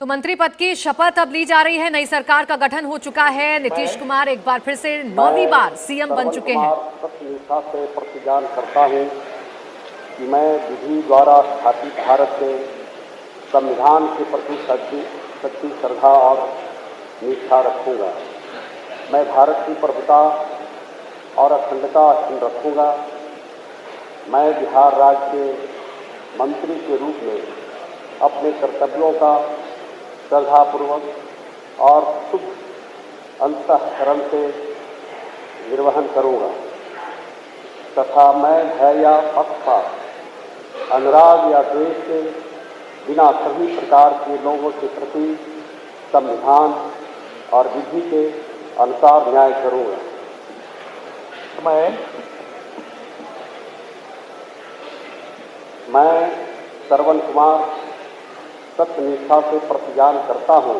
तो मंत्री पद की शपथ अब ली जा रही है। नई सरकार का गठन हो चुका है। नीतीश कुमार एक बार फिर से 9वीं बार सीएम बन चुके हैं। निष्ठा से प्रतिज्ञान करता हूं कि मैं विधि द्वारा स्थापित भारत के संविधान के प्रति सच्ची श्रद्धा और निष्ठा रखूंगा। मैं भारत की प्रभुता और अखंडता अक्षुण्ण रखूंगा। मैं बिहार राज्य के मंत्री के रूप में अपने कर्तव्यों का श्रद्धापूर्वक और शुद्ध अंतःकरण से निर्वहन करूंगा तथा मैं भय या पक्षपात, अनुराग या द्वेष से बिना सभी प्रकार के लोगों के प्रति संविधान और विधि के अनुसार न्याय करूंगा। मैं श्रवण कुमार सत्यनिष्ठा से प्रतिज्ञान करता हूं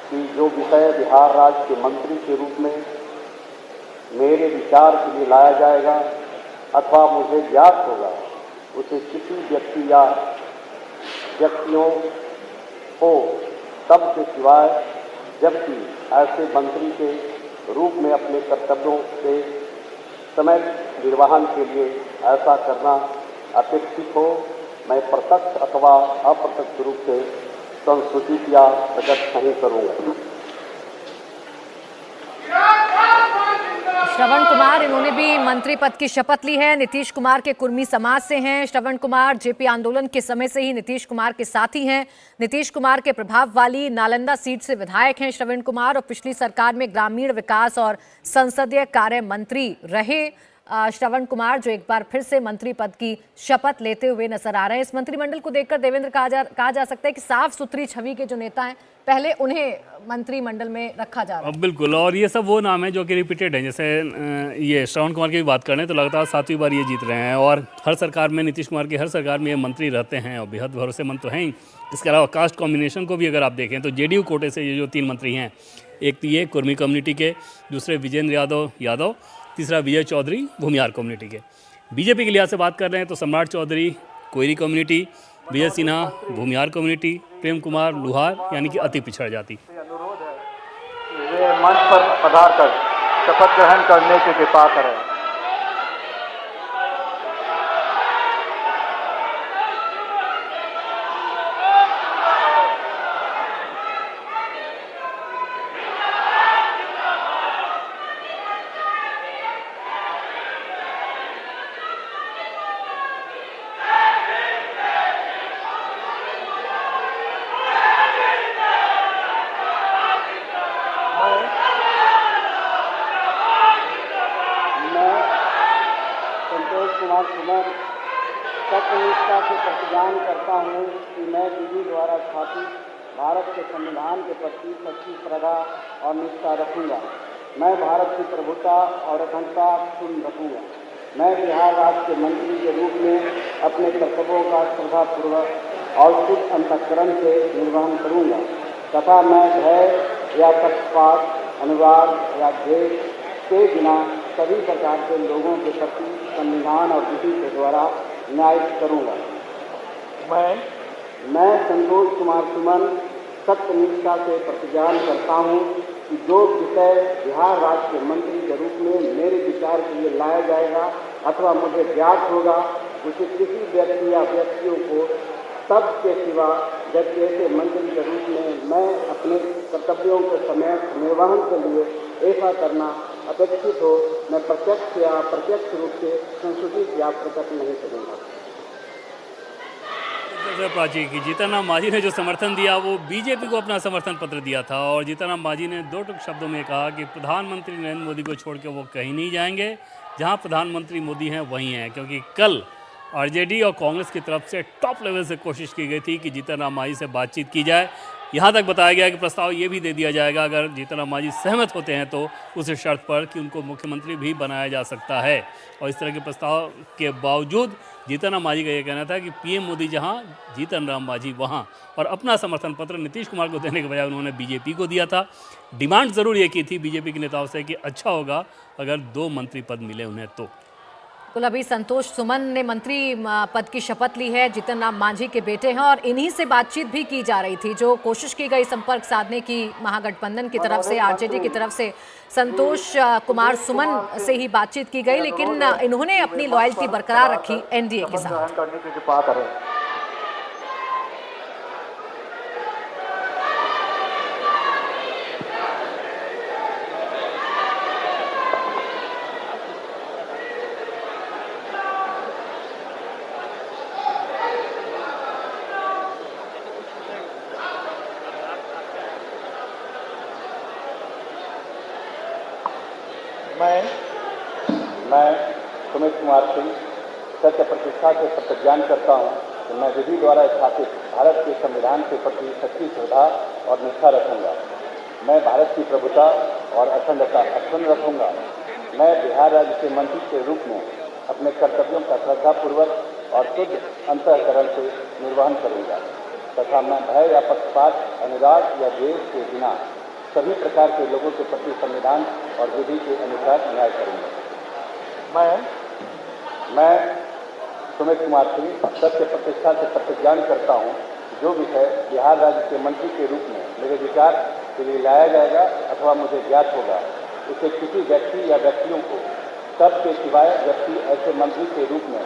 कि जो विषय बिहार राज्य के मंत्री के रूप में मेरे विचार के लिए लाया जाएगा अथवा मुझे ज्ञात होगा, उसे किसी व्यक्ति या व्यक्तियों को तब के सिवाय जबकि ऐसे मंत्री के रूप में अपने कर्तव्यों के समय निर्वहन के लिए ऐसा करना अपेक्षित हो, मैं प्रत्यक्ष अथवा अप्रत्यक्ष रूप से संसूचित या प्रकट नहीं करूंगा। श्रवण कुमार, इन्होंने भी मंत्री पद की शपथ ली है। नीतीश कुमार के कुर्मी समाज से हैं। श्रवण कुमार जेपी आंदोलन के समय से ही नीतीश कुमार के साथी हैं। नीतीश कुमार के प्रभाव वाली नालंदा सीट से विधायक हैं श्रवण कुमार, और पिछली सरकार में ग्रामीण विकास और संसदीय कार्य मंत्री रहे श्रवण कुमार, जो एक बार फिर से मंत्री पद की शपथ लेते हुए नजर आ रहे हैं। इस मंत्रिमंडल को देखकर देवेंद्र कहा जा सकता है कि साफ सुथरी छवि के जो नेता हैं, पहले उन्हें मंत्रिमंडल में रखा जा रहा है। बिल्कुल, और ये सब वो नाम है जो कि रिपीटेड हैं। जैसे ये श्रवण कुमार की भी बात करें तो लगातार 7वीं बार ये जीत रहे हैं, और हर सरकार में, नीतीश कुमार की हर सरकार में ये मंत्री रहते हैं और बेहद भरोसेमंद तो हैं ही। इसके अलावा कास्ट कॉम्बिनेशन को भी अगर आप देखें तो जेडीयू कोटे से ये जो 3 मंत्री हैं, एक तो ये कुर्मी कम्युनिटी के, दूसरे विजेंद्र यादव, तीसरा विजय चौधरी भूमिहार कम्युनिटी के। बीजेपी के लिहाज से बात कर रहे हैं तो सम्राट चौधरी कोयरी कम्युनिटी, विजय सिन्हा भूमिहार कम्युनिटी, प्रेम कुमार लुहार यानी कि अति पिछड़ जाति। अनुरोध है कि वे मंच पर पधार कर शपथ ग्रहण करने की कृपा करें। सत्यनिष्ठा से प्रतिज्ञान करता हूँ कि मैं विधि द्वारा स्थापित भारत के संविधान के प्रति सच्ची श्रद्धा और निष्ठा रखूंगा। मैं भारत की प्रभुता और अखंडता अक्षुण्ण रखूंगा। मैं बिहार राज्य के मंत्री के रूप में अपने कर्तव्यों का श्रद्धापूर्वक और शुद्ध अंतःकरण से निर्वहन करूंगा तथा मैं भय या पक्षपात, अनुराग या द्वेष के बिना सभी प्रकार के लोगों के प्रति संविधान और विधि के द्वारा न्याय करूंगा। मैं संतोष कुमार सुमन सत्यनिष्ठा से प्रतिज्ञान करता हूं कि जो विषय बिहार राज्य के मंत्री के रूप में मेरे विचार के लिए लाया जाएगा अथवा मुझे ज्ञात होगा, उसे किसी व्यक्ति या व्यक्तियों को तब के सिवा जबकि ऐसे मंत्री के रूप में मैं अपने कर्तव्यों के समय निर्वहन के लिए ऐसा करना अपेक्षित हो, मैं प्रत्यक्ष या अप्रत्यक्ष रूप से संशोधित या प्रकट नहीं करूँगा। प्राची की जीतन राम मांझी ने जो समर्थन दिया वो बीजेपी को अपना समर्थन पत्र दिया था, और जीतन राम मांझी ने 2 टूक शब्दों में कहा कि प्रधानमंत्री नरेंद्र मोदी को छोड़ के वो कहीं नहीं जाएंगे, जहां प्रधानमंत्री मोदी हैं वहीं हैं। क्योंकि कल आरजेडी और कांग्रेस की तरफ से टॉप लेवल से कोशिश की गई थी कि जीतन राम मांझी से बातचीत की जाए। यहाँ तक बताया गया कि प्रस्ताव ये भी दे दिया जाएगा अगर जीतन राम मांझी सहमत होते हैं तो उस शर्त पर कि उनको मुख्यमंत्री भी बनाया जा सकता है। और इस तरह के प्रस्ताव के बावजूद जीतन राम मांझी का ये कहना था कि पीएम मोदी जहाँ, जीतन राम मांझी वहाँ, और अपना समर्थन पत्र नीतीश कुमार को देने के बजाय उन्होंने बीजेपी को दिया था। डिमांड ज़रूर ये की थी बीजेपी के नेताओं से कि अच्छा होगा अगर 2 मंत्री पद मिले उन्हें तो। कुल अभी संतोष सुमन ने मंत्री पद की शपथ ली है। जीतन राम मांझी के बेटे हैं और इन्हीं से बातचीत भी की जा रही थी। जो कोशिश की गई संपर्क साधने की महागठबंधन की तरफ से, आरजेडी की तरफ से संतोष कुमार सुमन से ही बातचीत की गई, लेकिन इन्होंने अपनी लॉयल्टी बरकरार रखी एनडीए के साथ। मैं सुमित कुमार सिंह सत्य प्रतिष्ठा से प्रतिज्ञान करता हूँ कि मैं विधि द्वारा स्थापित भारत के संविधान के प्रति सच्ची श्रद्धा और निष्ठा रखूंगा। मैं भारत की प्रभुता और अखंडता अक्षुण्ण रखूंगा। मैं बिहार राज्य के मंत्री के रूप में अपने कर्तव्यों का श्रद्धापूर्वक और शुद्ध अंतःकरण से निर्वहन करूंगा तथा मैं भय या पक्षपात, अनुराग या द्वेष के बिना सभी प्रकार के लोगों के प्रति संविधान और विधि के अनुसार न्याय करूंगा। मैं सुमित कुमार सिंह सत्य प्रतिष्ठा से प्रतिज्ञान करता हूं कि जो विषय बिहार राज्य के मंत्री के रूप में मेरे विचार के लिए लाया जाएगा अथवा मुझे ज्ञात होगा, उसे किसी व्यक्ति या व्यक्तियों को तब के सिवाय व्यक्ति ऐसे मंत्री के रूप में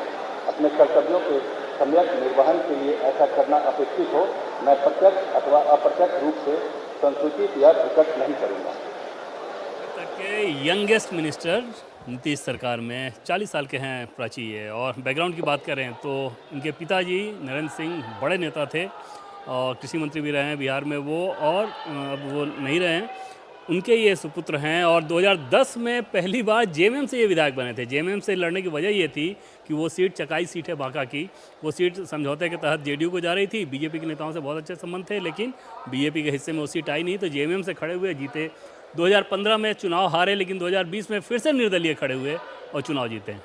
अपने कर्तव्यों के सम्यक निर्वहन के लिए ऐसा करना अपेक्षित हो, मैं प्रत्यक्ष अथवा अप्रत्यक्ष रूप से संसूचित या प्रकट नहीं करूंगा। तक के यंगेस्ट मिनिस्टर नीतीश सरकार में 40 साल के हैं प्राची ये। और बैकग्राउंड की बात करें तो इनके पिताजी नरेंद्र सिंह बड़े नेता थे और कृषि मंत्री भी रहे हैं बिहार में वो, और अब वो नहीं रहे हैं। उनके ये सुपुत्र हैं और 2010 में पहली बार जेएमएम से ये विधायक बने थे। जेएमएम से लड़ने की वजह ये थी कि वो सीट चकाई सीट है बांका की, वो सीट समझौते के तहत जेडीयू को जा रही थी। बीजेपी के नेताओं से बहुत अच्छे संबंध थे, लेकिन बीजेपी के हिस्से में वो सीट आई नहीं, तो जेएमएम से खड़े हुए जीते। 2015 में चुनाव हारे, लेकिन 2020 में फिर से निर्दलीय खड़े हुए और चुनाव जीते।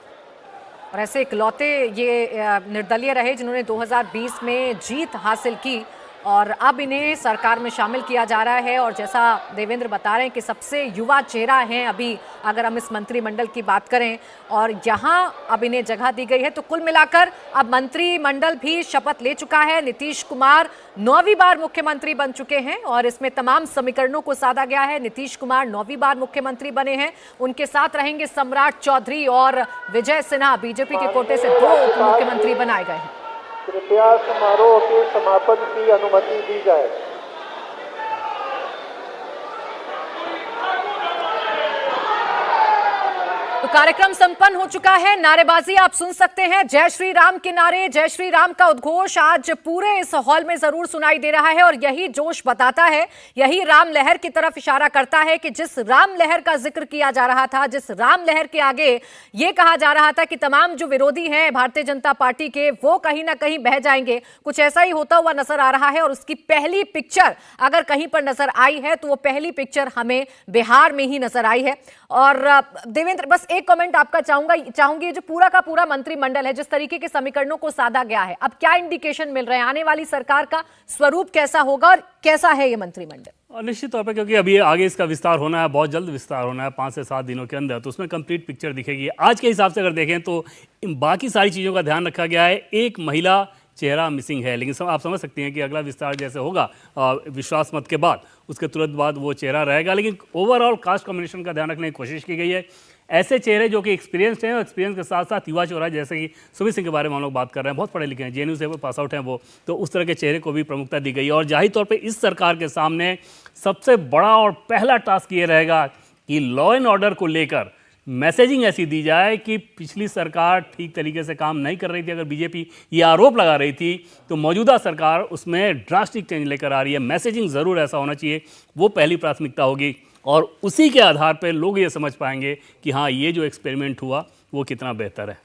और ऐसे इकलौते ये निर्दलीय रहे जिन्होंने 2020 में जीत हासिल की और अब इन्हें सरकार में शामिल किया जा रहा है। और जैसा देवेंद्र बता रहे हैं कि सबसे युवा चेहरा हैं अभी अगर हम इस मंत्रिमंडल की बात करें, और यहाँ अब इन्हें जगह दी गई है। तो कुल मिलाकर अब मंत्रिमंडल भी शपथ ले चुका है। नीतीश कुमार 9वीं बार मुख्यमंत्री बन चुके हैं और इसमें तमाम समीकरणों को साधा गया है। नीतीश कुमार 9वीं बार मुख्यमंत्री बने हैं। उनके साथ रहेंगे सम्राट चौधरी और विजय सिन्हा, बीजेपी के कोटे से 2 उप मुख्यमंत्री बनाए गए हैं। कृपया समारोह के समापन की अनुमति दी जाए। तो कार्यक्रम संपन्न हो चुका है। नारेबाजी आप सुन सकते हैं, जय श्री राम के नारे, जय श्री राम का उद्घोष आज पूरे इस हॉल में जरूर सुनाई दे रहा है। और यही जोश बताता है, यही राम लहर की तरफ इशारा करता है कि जिस राम लहर का जिक्र किया जा रहा था, जिस राम लहर के आगे ये कहा जा रहा था कि तमाम जो विरोधी हैं भारतीय जनता पार्टी के, वो कहीं ना कहीं बह जाएंगे, कुछ ऐसा ही होता हुआ नजर आ रहा है। और उसकी पहली पिक्चर अगर कहीं पर नजर आई है तो वो पहली पिक्चर हमें बिहार में ही नजर आई है। और देवेंद्र, बस एक कमेंट आपका चाहूंगी, जो पूरा का पूरा मंत्रिमंडल है, जिस तरीके के समीकरणों को साधा गया है, अब क्या इंडिकेशन मिल रहे हैं, आने वाली सरकार का स्वरूप कैसा होगा और कैसा है ये मंत्रिमंडल? और निश्चित तौर पे क्योंकि अभी आगे इसका विस्तार होना है, बहुत जल्द विस्तार होना है 5 से 7 दिनों के अंदर, तो उसमें कंप्लीट पिक्चर दिखेगी। आज के हिसाब से अगर देखें तो बाकी सारी चीज़ों का ध्यान रखा गया है। एक महिला चेहरा मिसिंग है, लेकिन आप समझ सकते हैं कि अगला विस्तार जैसे होगा विश्वास मत के बाद, उसके तुरंत बाद वो चेहरा रहेगा। लेकिन ओवरऑल कास्ट कॉम्बिनेशन का ध्यान रखने की कोशिश की गई है। ऐसे चेहरे जो कि एक्सपीरियंस्ड हैं और एक्सपीरियंस के साथ साथ युवा चेहरा, जैसे कि सुमित सिंह के बारे में हम लोग बात कर रहे हैं, बहुत पढ़े लिखे हैं, जेएनयू से वो पास आउट हैं वो, तो उस तरह के चेहरे को भी प्रमुखता दी गई। और जाहिर तौर पे इस सरकार के सामने सबसे बड़ा और पहला टास्क ये रहेगा कि लॉ एंड ऑर्डर को लेकर मैसेजिंग ऐसी दी जाए कि पिछली सरकार ठीक तरीके से काम नहीं कर रही थी। अगर बीजेपी ये आरोप लगा रही थी तो मौजूदा सरकार उसमें ड्रास्टिक चेंज लेकर आ रही है। मैसेजिंग ज़रूर ऐसा होना चाहिए, वो पहली प्राथमिकता होगी। और उसी के आधार पर लोग ये समझ पाएंगे कि हाँ, ये जो एक्सपेरिमेंट हुआ वो कितना बेहतर है।